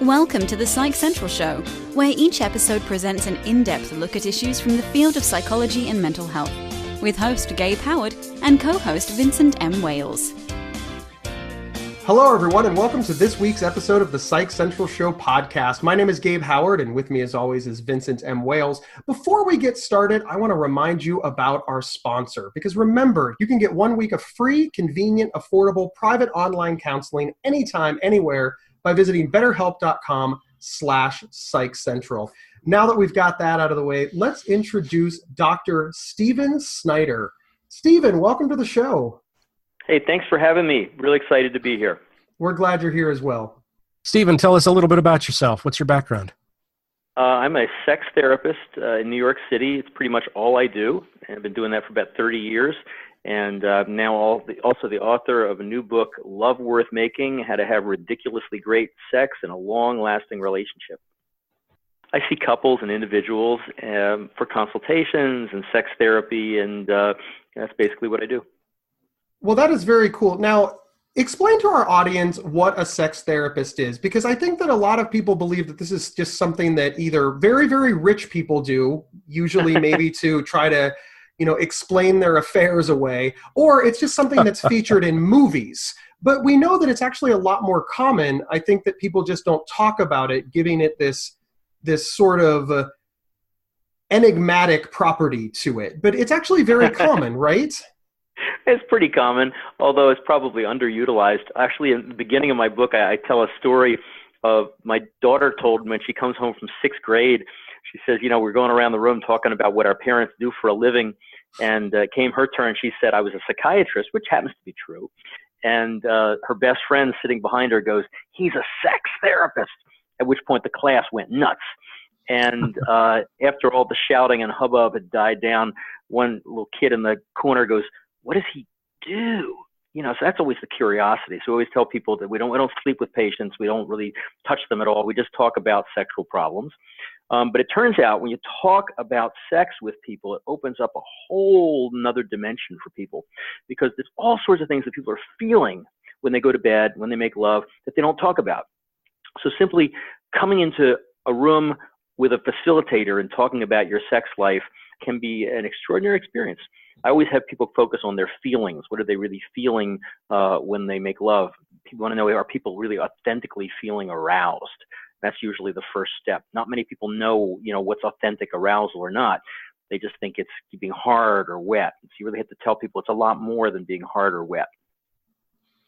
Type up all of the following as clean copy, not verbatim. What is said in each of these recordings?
Welcome to the Psych Central Show, where each episode presents an in-depth look at issues from the field of psychology and mental health, with host Gabe Howard and co-host Vincent M. Wales. Hello, everyone, and welcome to this week's episode of the Psych Central Show podcast. My name is Gabe Howard, and with me, as always, is Vincent M. Wales. Before we get started, I want to remind you about our sponsor, because remember, you can get 1 week of free, convenient, affordable, private online counseling anytime, anywhere, by visiting betterhelp.com/psychcentral. Now that we've got that out of the way, let's introduce Dr. Stephen Snyder. Stephen, welcome to the show. Hey, thanks for having me. Really excited to be here. We're glad you're here as well. Stephen, tell us a little bit about yourself. What's your background? I'm a sex therapist in New York City. It's pretty much all I do. And I've been doing that for about 30 years. And now also the author of a new book, Love Worth Making, How to Have Ridiculously Great Sex in a Long-Lasting Relationship. I see couples and individuals for consultations and sex therapy, and that's basically what I do. Well, that is very cool. Now, explain to our audience what a sex therapist is, because I think that a lot of people believe that this is just something that either very, very rich people do, usually maybe to try to explain their affairs away, or it's just something that's featured in movies. But we know that it's actually a lot more common. I think that people just don't talk about it, giving it this sort of enigmatic property to it. But it's actually very common, right? It's pretty common, although it's probably underutilized. Actually, in the beginning of my book, I tell a story of my daughter told me when she comes home from 6th grade. She says, we're going around the room talking about what our parents do for a living. And came her turn. She said, I was a psychiatrist, which happens to be true. And her best friend sitting behind her goes, he's a sex therapist, at which point the class went nuts. And after all the shouting and hubbub had died down, one little kid in the corner goes, what does he do? So that's always the curiosity. So we always tell people that we don't sleep with patients. We don't really touch them at all. We just talk about sexual problems. But it turns out when you talk about sex with people, it opens up a whole nother dimension for people, because there's all sorts of things that people are feeling when they go to bed, when they make love, that they don't talk about. So simply coming into a room with a facilitator and talking about your sex life can be an extraordinary experience. I always have people focus on their feelings. What are they really feeling when they make love? People want to know, are people really authentically feeling aroused? That's usually the first step. Not many people know, what's authentic arousal or not. They just think it's being hard or wet. So you really have to tell people it's a lot more than being hard or wet.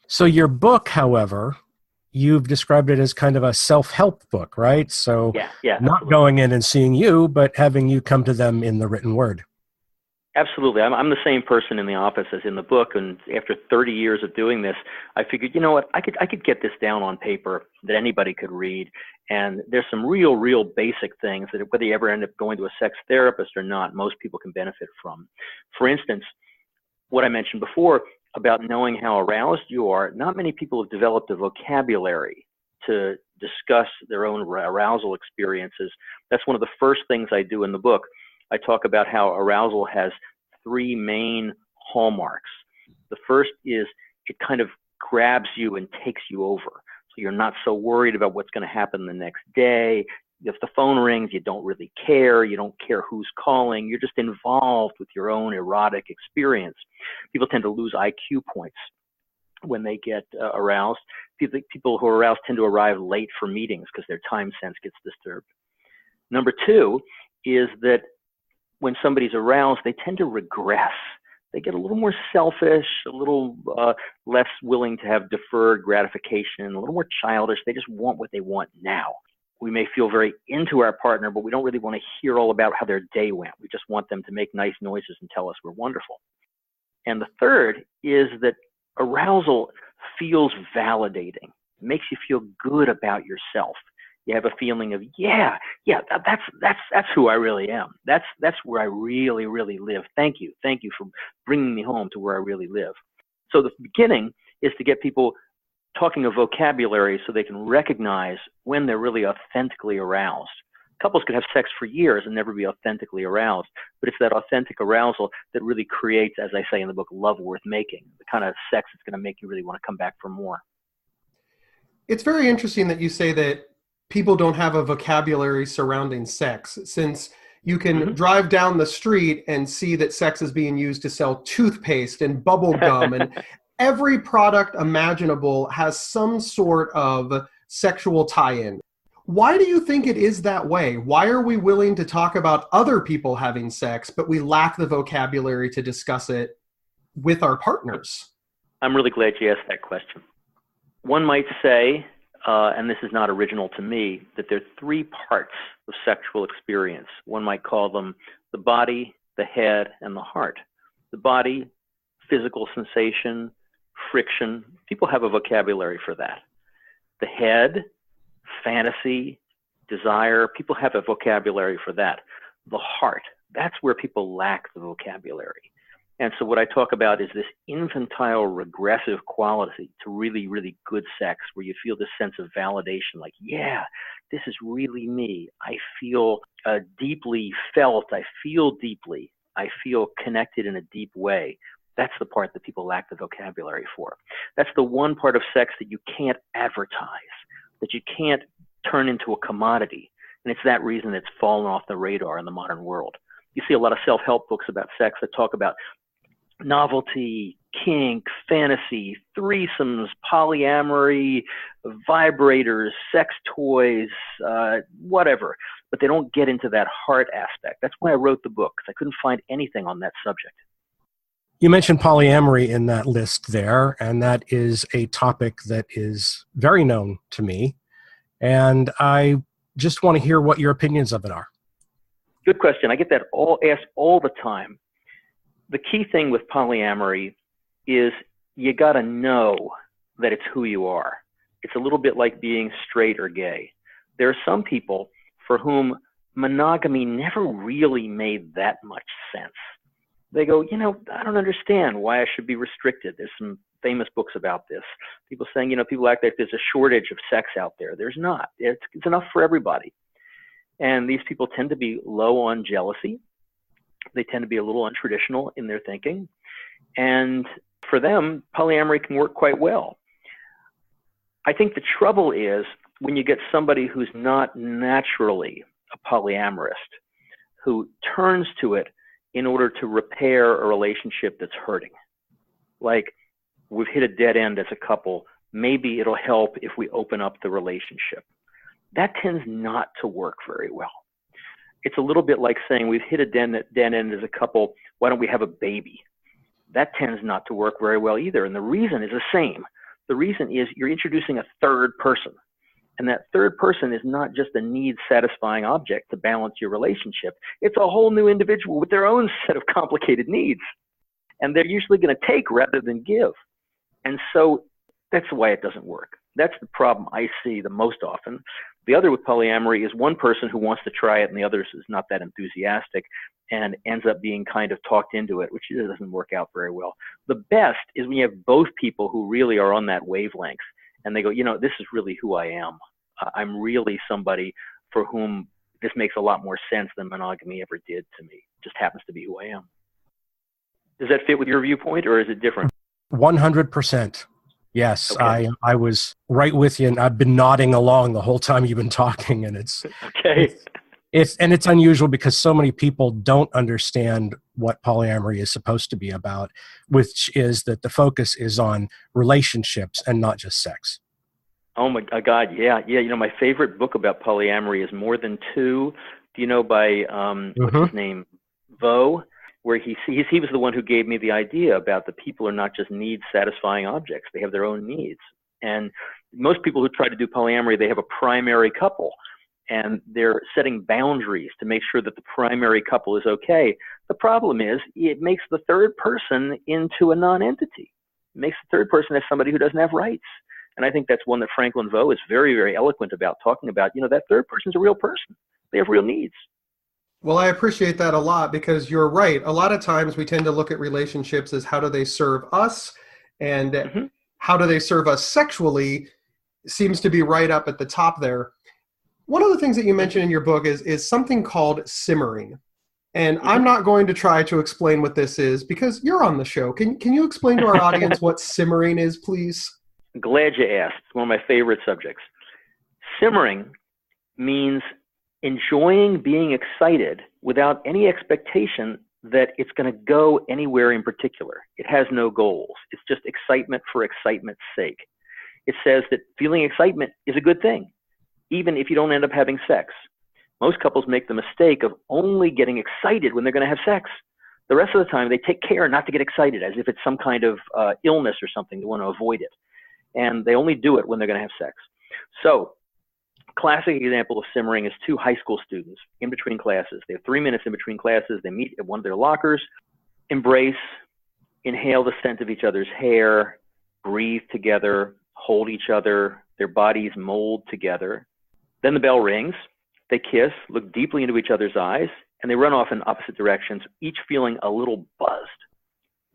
So your book, however, you've described it as kind of a self-help book, right? So yeah, not absolutely. Going in and seeing you, but having you come to them in the written word. Absolutely. I'm the same person in the office as in the book. And after 30 years of doing this, I figured, I could get this down on paper that anybody could read. And there's some real basic things that whether you ever end up going to a sex therapist or not, most people can benefit from. For instance, what I mentioned before about knowing how aroused you are, not many people have developed a vocabulary to discuss their own arousal experiences. That's one of the first things I do in the book. I talk about how arousal has 3 main hallmarks. The first is it kind of grabs you and takes you over. So you're not so worried about what's going to happen the next day. If the phone rings, you don't really care. You don't care who's calling. You're just involved with your own erotic experience. People tend to lose IQ points when they get aroused. People who are aroused tend to arrive late for meetings because their time sense gets disturbed. Number 2 is that when somebody's aroused, they tend to regress. They get a little more selfish, a little less willing to have deferred gratification, a little more childish. They just want what they want now. We may feel very into our partner, but we don't really want to hear all about how their day went. We just want them to make nice noises and tell us we're wonderful. And the third is that arousal feels validating. It makes you feel good about yourself. You have a feeling of, that's who I really am. That's where I really live. Thank you for bringing me home to where I really live. So the beginning is to get people talking a vocabulary so they can recognize when they're really authentically aroused. Couples could have sex for years and never be authentically aroused, but it's that authentic arousal that really creates, as I say in the book, love worth making, the kind of sex that's going to make you really want to come back for more. It's very interesting that you say that people don't have a vocabulary surrounding sex, since you can drive down the street and see that sex is being used to sell toothpaste and bubble gum, and every product imaginable has some sort of sexual tie-in. Why do you think it is that way? Why are we willing to talk about other people having sex, but we lack the vocabulary to discuss it with our partners? I'm really glad you asked that question. One might say, and this is not original to me, that there are three parts of sexual experience. One might call them the body, the head, and the heart. The body, physical sensation, friction. People have a vocabulary for that. The head, fantasy, desire. People have a vocabulary for that. The heart, that's where people lack the vocabulary. And so what I talk about is this infantile regressive quality to really, really good sex, where you feel this sense of validation, like, yeah, this is really me. I feel deeply felt. I feel deeply. I feel connected in a deep way. That's the part that people lack the vocabulary for. That's the one part of sex that you can't advertise, that you can't turn into a commodity. And it's that reason it's fallen off the radar in the modern world. You see a lot of self-help books about sex that talk about novelty, kink, fantasy, threesomes, polyamory, vibrators, sex toys, whatever. But they don't get into that heart aspect. That's why I wrote the book, because I couldn't find anything on that subject. You mentioned polyamory in that list there, and that is a topic that is very known to me. And I just want to hear what your opinions of it are. Good question. I get that asked all the time. The key thing with polyamory is you got to know that it's who you are. It's a little bit like being straight or gay. There are some people for whom monogamy never really made that much sense. They go, I don't understand why I should be restricted. There's some famous books about this. People saying, people act like there's a shortage of sex out there. There's not. It's enough for everybody. And these people tend to be low on jealousy. They tend to be a little untraditional in their thinking. And for them, polyamory can work quite well. I think the trouble is when you get somebody who's not naturally a polyamorist, who turns to it in order to repair a relationship that's hurting. Like, we've hit a dead end as a couple. Maybe it'll help if we open up the relationship. That tends not to work very well. It's a little bit like saying we've hit a dead end as a couple. Why don't we have a baby? That tends not to work very well either. And the reason is the same. The reason is you're introducing a third person. And that third person is not just a need-satisfying object to balance your relationship. It's a whole new individual with their own set of complicated needs. And they're usually going to take rather than give. And so that's why it doesn't work. That's the problem I see the most often. The other with polyamory is one person who wants to try it and the other is not that enthusiastic and ends up being kind of talked into it, which doesn't work out very well. The best is when you have both people who really are on that wavelength and they go, this is really who I am. I'm really somebody for whom this makes a lot more sense than monogamy ever did to me. It just happens to be who I am. Does that fit with your viewpoint, or is it different? 100%. Yes, okay. I was right with you, and I've been nodding along the whole time you've been talking, and it's okay. It's unusual because so many people don't understand what polyamory is supposed to be about, which is that the focus is on relationships and not just sex. Oh my God, yeah. My favorite book about polyamory is More Than Two. Do you know by what's his name, Vo? Where he was the one who gave me the idea about the people are not just need-satisfying objects; they have their own needs. And most people who try to do polyamory, they have a primary couple, and they're setting boundaries to make sure that the primary couple is okay. The problem is it makes the third person into a non-entity. It makes the third person as somebody who doesn't have rights. And I think that's one that Franklin Vo is very, very eloquent about, talking about, that third person's a real person. They have real needs. Well, I appreciate that a lot, because you're right. A lot of times we tend to look at relationships as how do they serve us, and how do they serve us sexually seems to be right up at the top there. One of the things that you mentioned in your book is something called simmering. And I'm not going to try to explain what this is because you're on the show. Can you explain to our audience what simmering is, please? Glad you asked. It's one of my favorite subjects. Simmering means enjoying being excited without any expectation that it's going to go anywhere in particular. It has no goals. It's just excitement for excitement's sake. It says that feeling excitement is a good thing, even if you don't end up having sex. Most couples make the mistake of only getting excited when they're going to have sex. The rest of the time, they take care not to get excited, as if it's some kind of illness or something. They want to avoid it. And they only do it when they're going to have sex. So, classic example of simmering is two high school students in between classes. They have 3 minutes in between classes. They meet at one of their lockers, embrace, inhale the scent of each other's hair, breathe together, hold each other, their bodies mold together. Then the bell rings. They kiss, look deeply into each other's eyes, and they run off in opposite directions, each feeling a little buzzed.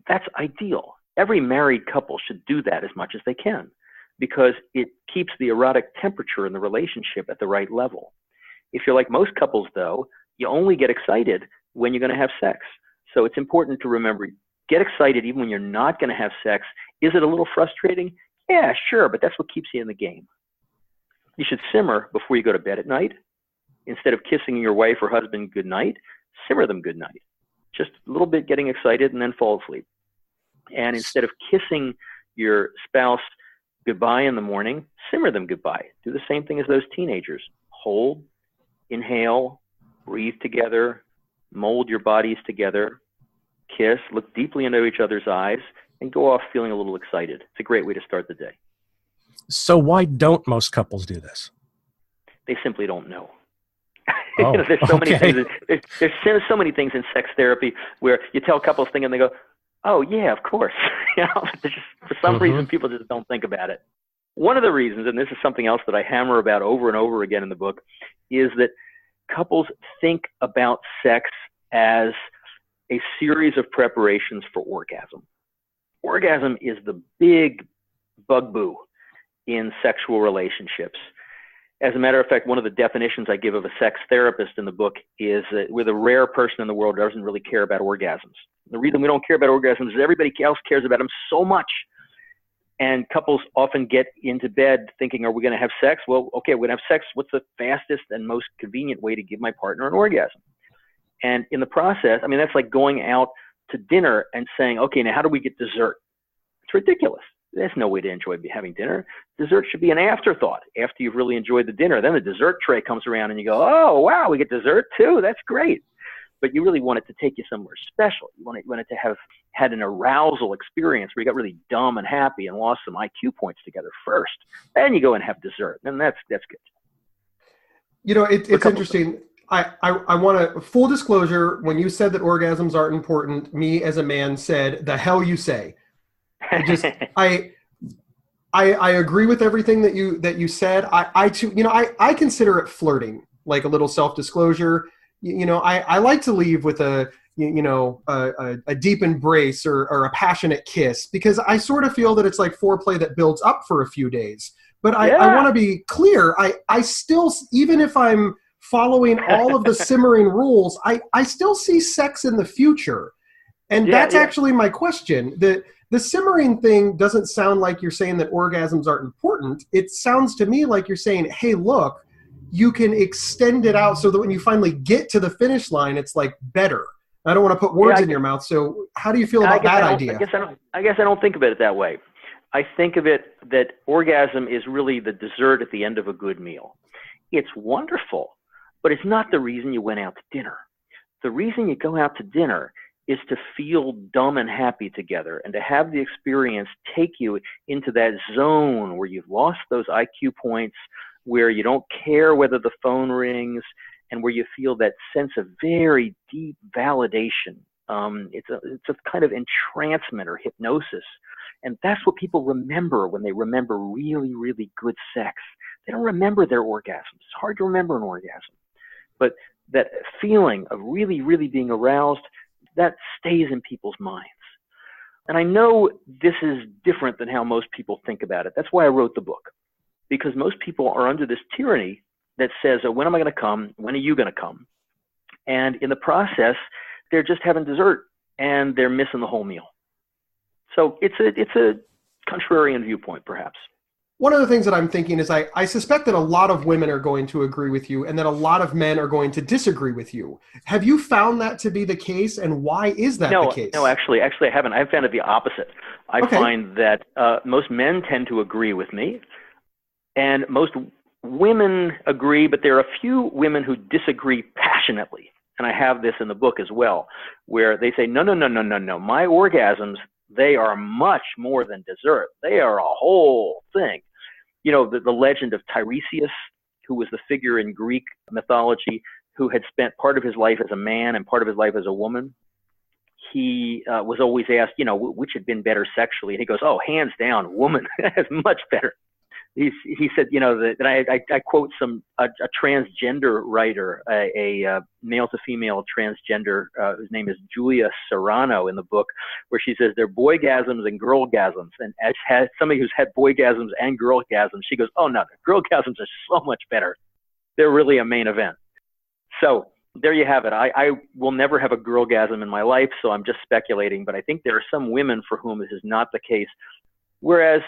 That's ideal. Every married couple should do that as much as they can, because it keeps the erotic temperature in the relationship at the right level. If you're like most couples, though, you only get excited when you're going to have sex. So it's important to remember, get excited even when you're not going to have sex. Is it a little frustrating? Yeah, sure, but that's what keeps you in the game. You should simmer before you go to bed at night. Instead of kissing your wife or husband goodnight, simmer them goodnight. Just a little bit getting excited and then fall asleep. And instead of kissing your spouse goodbye in the morning, simmer them goodbye. Do the same thing as those teenagers. Hold, inhale, breathe together, mold your bodies together, kiss, look deeply into each other's eyes, and go off feeling a little excited. It's a great way to start the day. So why don't most couples do this? They simply don't know. Oh, there's so okay. many things. There's so many things in sex therapy where you tell couples things and they go, "Oh yeah, of course." For some reason, people just don't think about it. One of the reasons, and this is something else that I hammer about over and over again in the book, is that couples think about sex as a series of preparations for orgasm. Orgasm is the big bugaboo in sexual relationships. As a matter of fact, one of the definitions I give of a sex therapist in the book is that we're the rare person in the world who doesn't really care about orgasms. The reason we don't care about orgasms is everybody else cares about them so much. And couples often get into bed thinking, are we going to have sex? Well, okay, we're going to have sex. What's the fastest and most convenient way to give my partner an orgasm? And in the process, I mean, that's like going out to dinner and saying, okay, now how do we get dessert? It's ridiculous. There's no way to enjoy having dinner. Dessert should be an afterthought after you've really enjoyed the dinner. Then the dessert tray comes around and you go, oh, wow, we get dessert too. That's great. But you really want it to take you somewhere special. You want it to have had an arousal experience where you got really dumb and happy and lost some IQ points together first. Then you go and have dessert. And that's good. You know, it's interesting. I want to, full disclosure, when you said that orgasms aren't important, me as a man said, the hell you say. I agree with everything that you said. I too, you know, I consider it flirting, like a little self-disclosure. You know, I like to leave with a deep embrace or a passionate kiss, because I sort of feel that it's like foreplay that builds up for a few days. But I want to be clear. I still, even if I'm following all of the simmering rules, I still see sex in the future. And that's actually my question. The simmering thing doesn't sound like you're saying that orgasms aren't important. It sounds to me like you're saying, hey, look, you can extend it out so that when you finally get to the finish line, it's like better. I don't want to put words in your mouth. So how do you feel about that idea? I guess I don't think of it that way. I think of it that orgasm is really the dessert at the end of a good meal. It's wonderful, but it's not the reason you went out to dinner. The reason you go out to dinner is to feel dumb and happy together and to have the experience take you into that zone where you've lost those IQ points, where you don't care whether the phone rings, and where you feel that sense of very deep validation. It's a kind of entrancement or hypnosis. And that's what people remember when they remember really, really good sex. They don't remember their orgasms. It's hard to remember an orgasm. But that feeling of really, really being aroused, that stays in people's minds. And I know this is different than how most people think about it. That's why I wrote the book, because most people are under this tyranny that says, oh, when am I going to come? When are you going to come? And in the process, they're just having dessert and they're missing the whole meal. So it's a contrarian viewpoint, perhaps. One of the things that I'm thinking is I suspect that a lot of women are going to agree with you and that a lot of men are going to disagree with you. Have you found that to be the case, and why is that the case? No, actually I haven't. I've found it the opposite. I find that most men tend to agree with me, and most women agree, but there are a few women who disagree passionately. And I have this in the book as well, where they say, no, my orgasms, they are much more than dessert. They are a whole thing. You know, the legend of Tiresias, who was the figure in Greek mythology who had spent part of his life as a man and part of his life as a woman. He was always asked, you know, which had been better sexually. And he goes, oh, hands down, woman is much better. He said, you know, and I quote a transgender writer, a male to female transgender, whose name is Julia Serrano in the book, where she says they're boygasms and girlgasms. And as somebody who's had boygasms and girlgasms, she goes, oh no, the girlgasms are so much better. They're really a main event. So there you have it. I will never have a girlgasm in my life, so I'm just speculating. But I think there are some women for whom this is not the case. Whereas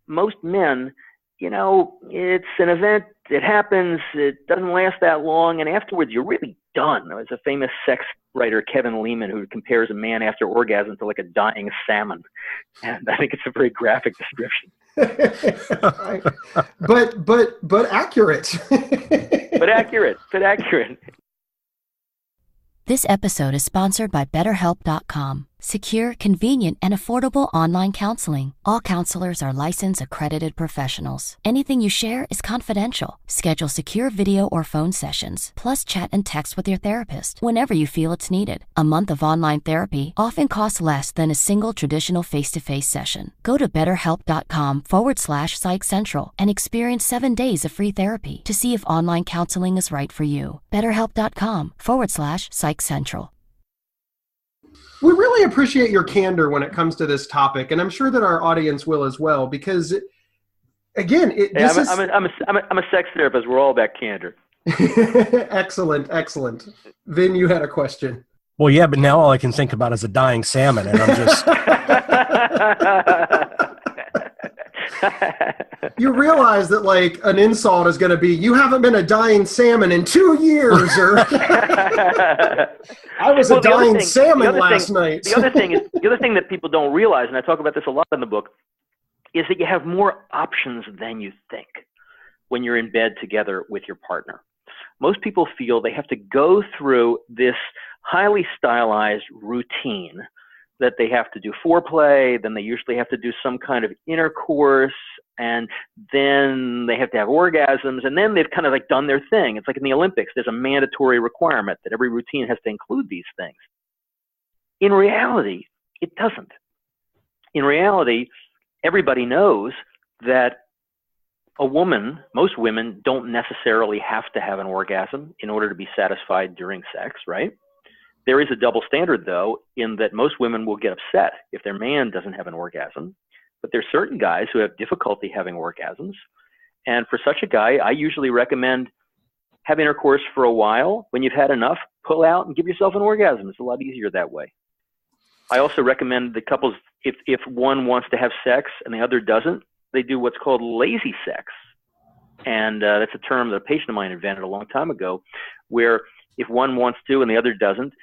most men, you know, it's an event, it happens, it doesn't last that long, and afterwards you're really done. There's a famous sex writer, Kevin Lehman, who compares a man after orgasm to like a dying salmon. And I think it's a very graphic description. but accurate. but accurate. This episode is sponsored by BetterHelp.com. Secure, convenient, and affordable online counseling. All counselors are licensed, accredited professionals. Anything you share is confidential. Schedule secure video or phone sessions, plus chat and text with your therapist whenever you feel it's needed. A month of online therapy often costs less than a single traditional face-to-face session. Go to BetterHelp.com/PsychCentral and experience 7 days of free therapy to see if online counseling is right for you. BetterHelp.com/PsychCentral. We really appreciate your candor when it comes to this topic, and I'm sure that our audience will as well, because, again, I'm a sex therapist. We're all about candor. Excellent. Vin, you had a question. Well, yeah, but now all I can think about is a dying salmon, and I'm just... You realize that, like, an insult is going to be, you haven't been a dying salmon in 2 years, or I was a dying salmon last night. The other thing that people don't realize, and I talk about this a lot in the book, is that you have more options than you think when you're in bed together with your partner. Most people feel they have to go through this highly stylized routine that they have to do foreplay, then they usually have to do some kind of intercourse, and then they have to have orgasms, and then they've kind of like done their thing. It's like in the Olympics, there's a mandatory requirement that every routine has to include these things. In reality, it doesn't. In reality, everybody knows that most women don't necessarily have to have an orgasm in order to be satisfied during sex, right? There is a double standard, though, in that most women will get upset if their man doesn't have an orgasm. But there's certain guys who have difficulty having orgasms. And for such a guy, I usually recommend have intercourse for a while. When you've had enough, pull out and give yourself an orgasm. It's a lot easier that way. I also recommend that couples, if one wants to have sex and the other doesn't, they do what's called lazy sex. And that's a term that a patient of mine invented a long time ago, where if one wants to and the other doesn't,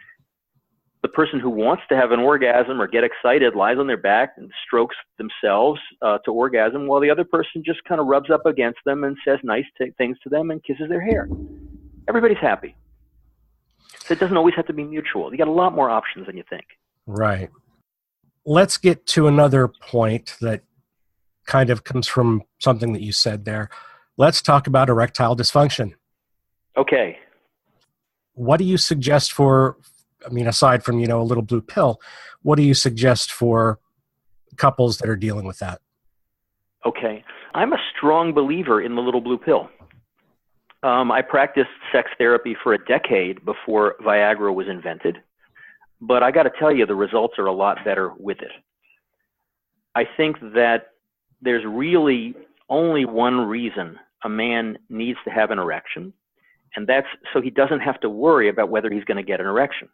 the person who wants to have an orgasm or get excited lies on their back and strokes themselves to orgasm, while the other person just kind of rubs up against them and says nice things to them and kisses their hair. Everybody's happy. So it doesn't always have to be mutual. You got a lot more options than you think. Right. Let's get to another point that kind of comes from something that you said there. Let's talk about erectile dysfunction. Okay. What do you suggest for, I mean, aside from, a little blue pill, what do you suggest for couples that are dealing with that? Okay. I'm a strong believer in the little blue pill. I practiced sex therapy for a decade before Viagra was invented, but I got to tell you, the results are a lot better with it. I think that there's really only one reason a man needs to have an erection, and that's so he doesn't have to worry about whether he's going to get an erection.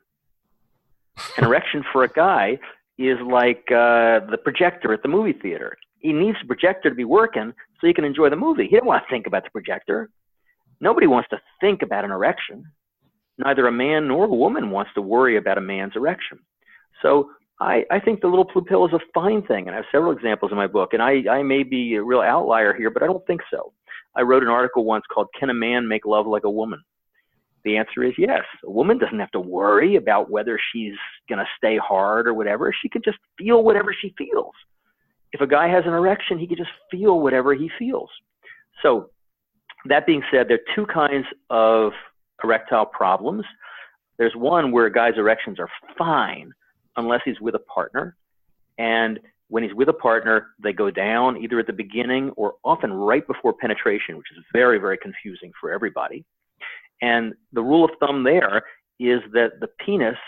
An erection for a guy is like the projector at the movie theater. He needs the projector to be working so you can enjoy the movie. He didn't want to think about the projector. Nobody wants to think about an erection. Neither a man nor a woman wants to worry about a man's erection. So I think the little blue pill is a fine thing, and I have several examples in my book, and I may be a real outlier here, but I don't think so. I wrote an article once called, "Can a Man Make Love Like a Woman?" The answer is yes. A woman doesn't have to worry about whether she's going to stay hard or whatever. She can just feel whatever she feels. If a guy has an erection, he can just feel whatever he feels. So that being said, there are two kinds of erectile problems. There's one where a guy's erections are fine unless he's with a partner. And when he's with a partner, they go down either at the beginning or often right before penetration, which is very, very confusing for everybody. And the rule of thumb there is that the penis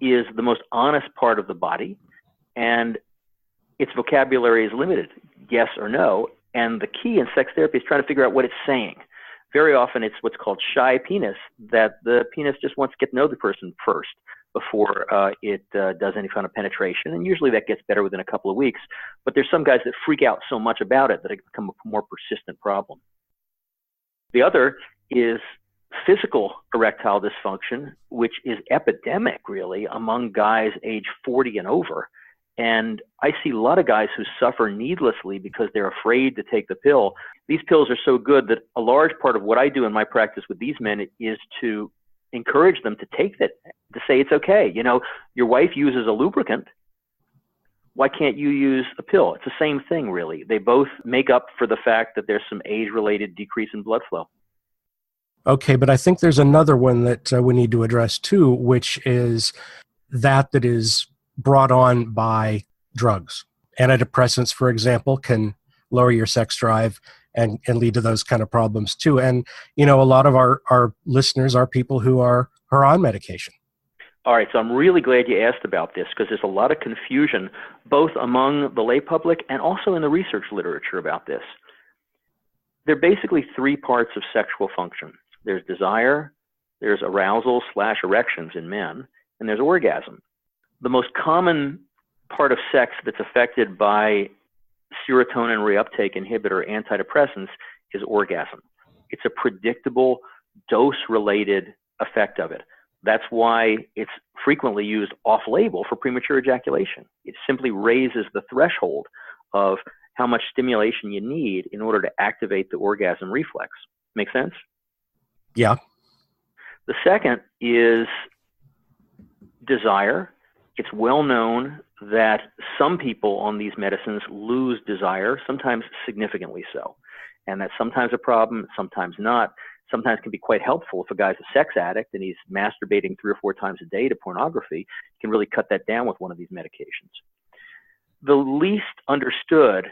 is the most honest part of the body, and its vocabulary is limited, yes or no. And the key in sex therapy is trying to figure out what it's saying. Very often it's what's called shy penis, that the penis just wants to get to know the person first before it does any kind of penetration. And usually that gets better within a couple of weeks. But there's some guys that freak out so much about it that it becomes a more persistent problem. The other is physical erectile dysfunction, which is epidemic really among guys age 40 and over. And I see a lot of guys who suffer needlessly because they're afraid to take the pill. These pills are so good that a large part of what I do in my practice with these men is to encourage them to take it, to say it's okay. You know, your wife uses a lubricant. Why can't you use a pill? It's the same thing, really. They both make up for the fact that there's some age-related decrease in blood flow. Okay, but I think there's another one that we need to address too, which is that is brought on by drugs. Antidepressants, for example, can lower your sex drive and lead to those kind of problems too. And, you know, a lot of our listeners are people who are on medication. All right, so I'm really glad you asked about this because there's a lot of confusion both among the lay public and also in the research literature about this. There are basically three parts of sexual function. There's desire, there's arousal/erections in men, and there's orgasm. The most common part of sex that's affected by serotonin reuptake inhibitor antidepressants is orgasm. It's a predictable dose-related effect of it. That's why it's frequently used off-label for premature ejaculation. It simply raises the threshold of how much stimulation you need in order to activate the orgasm reflex. Make sense? Yeah. The second is desire. It's well known that some people on these medicines lose desire, sometimes significantly so. And that's sometimes a problem, sometimes not. Sometimes can be quite helpful if a guy's a sex addict and he's masturbating 3 or 4 times a day to pornography. You can really cut that down with one of these medications. The least understood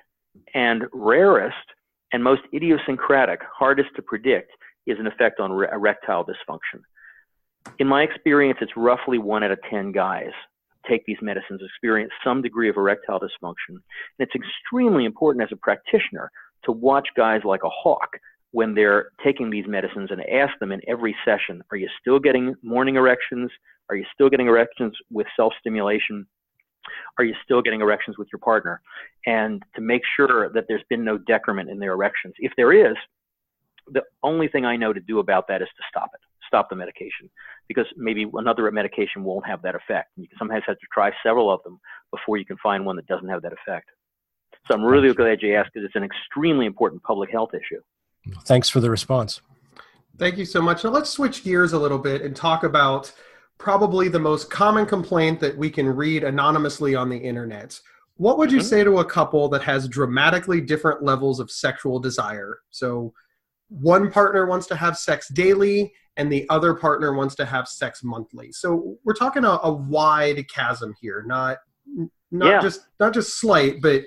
and rarest and most idiosyncratic, hardest to predict, is an effect on erectile dysfunction. In my experience, it's roughly 1 out of 10 guys take these medicines experience some degree of erectile dysfunction. And it's extremely important as a practitioner to watch guys like a hawk when they're taking these medicines and ask them in every session, are you still getting morning erections? Are you still getting erections with self-stimulation? Are you still getting erections with your partner? And to make sure that there's been no decrement in their erections. If there is, the only thing I know to do about that is to stop it. Stop the medication, because maybe another medication won't have that effect. You sometimes have to try several of them before you can find one that doesn't have that effect. So I'm really glad you asked, because it's an extremely important public health issue. Thanks for the response. Thank you so much. Now let's switch gears a little bit and talk about probably the most common complaint that we can read anonymously on the internet. What would you say to a couple that has dramatically different levels of sexual desire? So one partner wants to have sex daily and the other partner wants to have sex monthly. So we're talking a wide chasm here, not just slight, but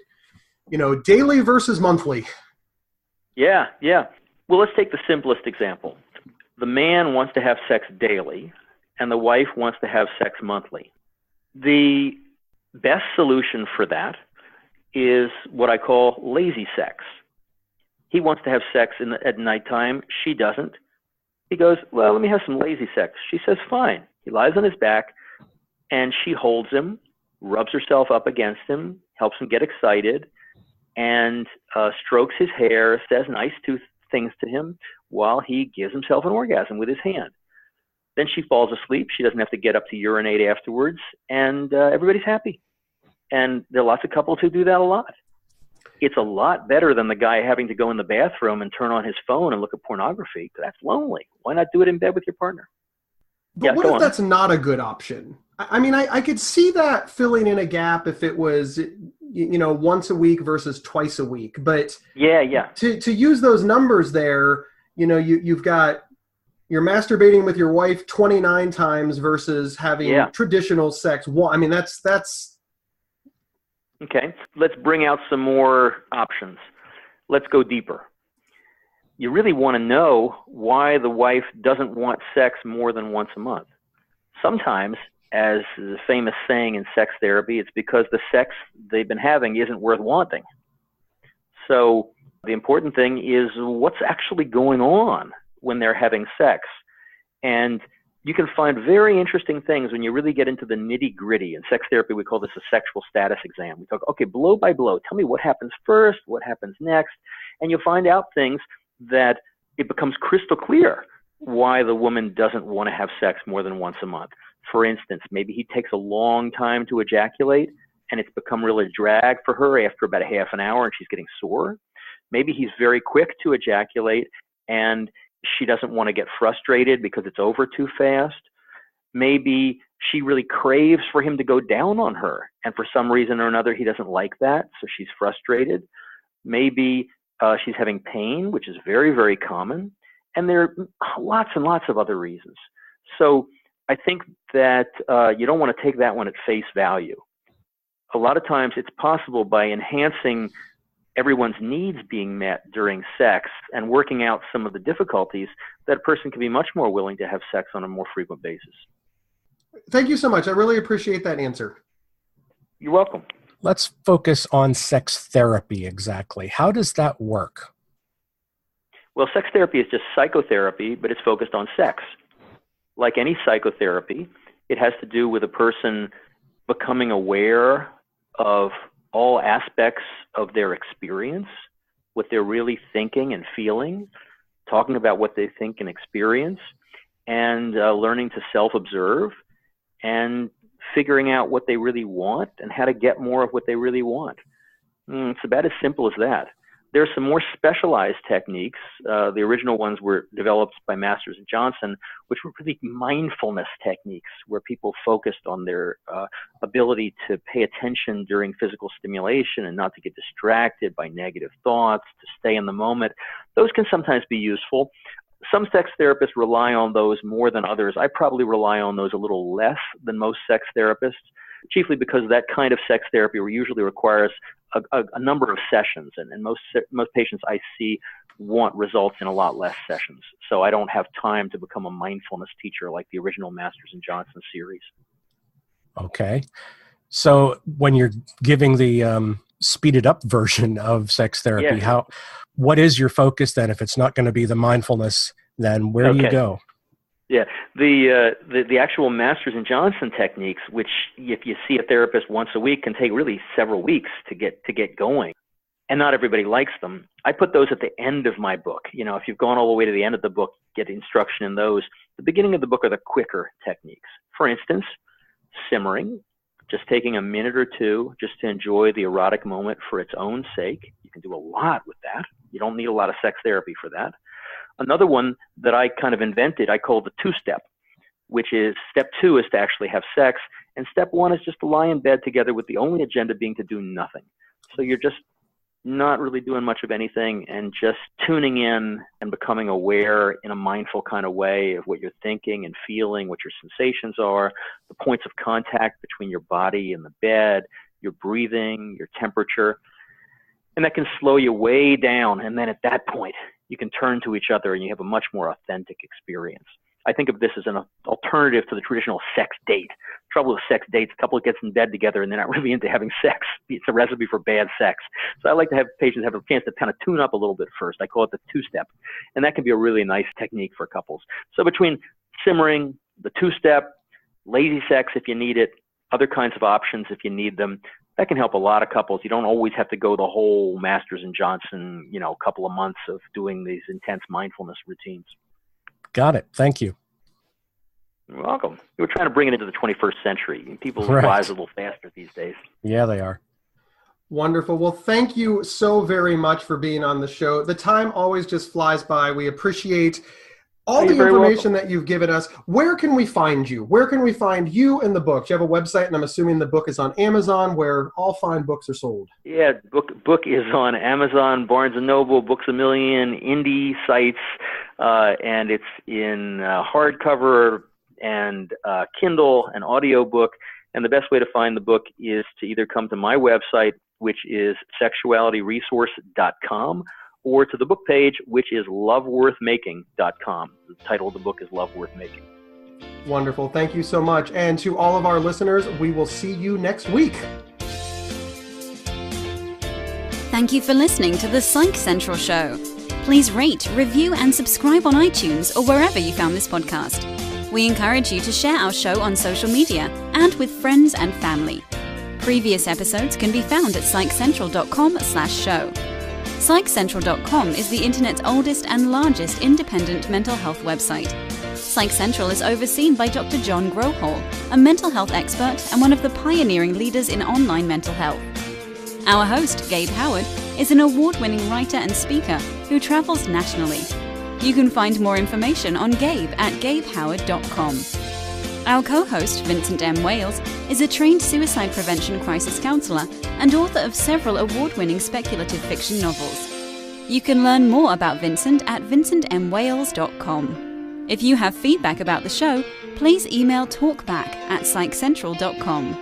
daily versus monthly. Yeah. Well, let's take the simplest example. The man wants to have sex daily and the wife wants to have sex monthly. The best solution for that is what I call lazy sex. He wants to have sex at nighttime. She doesn't. He goes, well, let me have some lazy sex. She says, fine. He lies on his back and she holds him, rubs herself up against him, helps him get excited, and strokes his hair, says nice things to him while he gives himself an orgasm with his hand. Then she falls asleep. She doesn't have to get up to urinate afterwards, and everybody's happy. And there are lots of couples who do that a lot. It's a lot better than the guy having to go in the bathroom and turn on his phone and look at pornography. That's lonely. Why not do it in bed with your partner? But what if that's not a good option? I mean, I could see that filling in a gap if it was, once a week versus twice a week. But to use those numbers there, you've got you're masturbating with your wife 29 times versus having traditional sex. Well, I mean, that's. Okay, let's bring out some more options. Let's go deeper. You really want to know why the wife doesn't want sex more than once a month. Sometimes, as the famous saying in sex therapy, it's because the sex they've been having isn't worth wanting. So the important thing is what's actually going on when they're having sex. And you can find very interesting things when you really get into the nitty-gritty. In sex therapy, we call this a sexual status exam. We talk, okay, blow by blow, tell me what happens first, what happens next, and you'll find out things that it becomes crystal clear why the woman doesn't want to have sex more than once a month. For instance, maybe he takes a long time to ejaculate, and it's become really a drag for her after about a half an hour, and she's getting sore. Maybe he's very quick to ejaculate, and she doesn't want to get frustrated because it's over too fast. Maybe she really craves for him to go down on her, and for some reason or another, he doesn't like that, so she's frustrated. Maybe she's having pain, which is very, very common, and there are lots and lots of other reasons. So I think that you don't want to take that one at face value. A lot of times it's possible by enhancing everyone's needs being met during sex and working out some of the difficulties that a person can be much more willing to have sex on a more frequent basis. Thank you so much. I really appreciate that answer. You're welcome. Let's focus on sex therapy exactly. How does that work? Well, sex therapy is just psychotherapy, but it's focused on sex. Like any psychotherapy, it has to do with a person becoming aware of all aspects of their experience, what they're really thinking and feeling, talking about what they think and experience, and learning to self-observe and figuring out what they really want and how to get more of what they really want. It's about as simple as that. There are some more specialized techniques. The original ones were developed by Masters and Johnson, which were really mindfulness techniques, where people focused on their ability to pay attention during physical stimulation and not to get distracted by negative thoughts, to stay in the moment. Those can sometimes be useful. Some sex therapists rely on those more than others. I probably rely on those a little less than most sex therapists, chiefly because that kind of sex therapy usually requires a number of sessions, and most patients I see want results in a lot less sessions. So I don't have time to become a mindfulness teacher like the original Masters and Johnson series. Okay. So when you're giving the speeded up version of sex therapy, what is your focus then? If it's not going to be the mindfulness, then where do you go? Yeah, the actual Masters and Johnson techniques, which if you see a therapist once a week, can take really several weeks to get going, and not everybody likes them. I put those at the end of my book. If you've gone all the way to the end of the book, get instruction in those. The beginning of the book are the quicker techniques. For instance, simmering, just taking a minute or two just to enjoy the erotic moment for its own sake. You can do a lot with that. You don't need a lot of sex therapy for that. Another one that I kind of invented, I call the two-step, which is step 2 is to actually have sex, and step 1 is just to lie in bed together with the only agenda being to do nothing. So you're just not really doing much of anything and just tuning in and becoming aware in a mindful kind of way of what you're thinking and feeling, what your sensations are, the points of contact between your body and the bed, your breathing, your temperature. And that can slow you way down. And then at that point, you can turn to each other and you have a much more authentic experience. I think of this as an alternative to the traditional sex date. Trouble with sex dates, a couple gets in bed together and they're not really into having sex. It's a recipe for bad sex. So I like to have patients have a chance to kind of tune up a little bit first. I call it the two-step. And that can be a really nice technique for couples. So between simmering, the two-step, lazy sex if you need it, other kinds of options if you need them, that can help a lot of couples. You don't always have to go the whole Masters and Johnson, couple of months of doing these intense mindfulness routines. Got it. Thank you. You're welcome. We're trying to bring it into the 21st century. People's Right. lives are a little faster these days. Yeah, they are. Wonderful. Well, thank you so very much for being on the show. The time always just flies by. We appreciate all the information that you've given us. Where can we find you? Where can we find you and the book? You have a website, and I'm assuming the book is on Amazon, where all fine books are sold. Yeah, book is on Amazon, Barnes & Noble, Books A Million, indie sites, and it's in hardcover and Kindle and audiobook. And the best way to find the book is to either come to my website, which is sexualityresource.com, or to the book page, which is loveworthmaking.com. The title of the book is Love Worth Making. Wonderful. Thank you so much. And to all of our listeners, we will see you next week. Thank you for listening to the Psych Central Show. Please rate, review, and subscribe on iTunes or wherever you found this podcast. We encourage you to share our show on social media and with friends and family. Previous episodes can be found at psychcentral.com/show. PsychCentral.com is the internet's oldest and largest independent mental health website. Psych Central is overseen by Dr. John Grohol, a mental health expert and one of the pioneering leaders in online mental health. Our host, Gabe Howard, is an award-winning writer and speaker who travels nationally. You can find more information on Gabe at gabehoward.com. Our co-host, Vincent M. Wales, is a trained suicide prevention crisis counselor and author of several award-winning speculative fiction novels. You can learn more about Vincent at vincentmwales.com. If you have feedback about the show, please email talkback@psychcentral.com.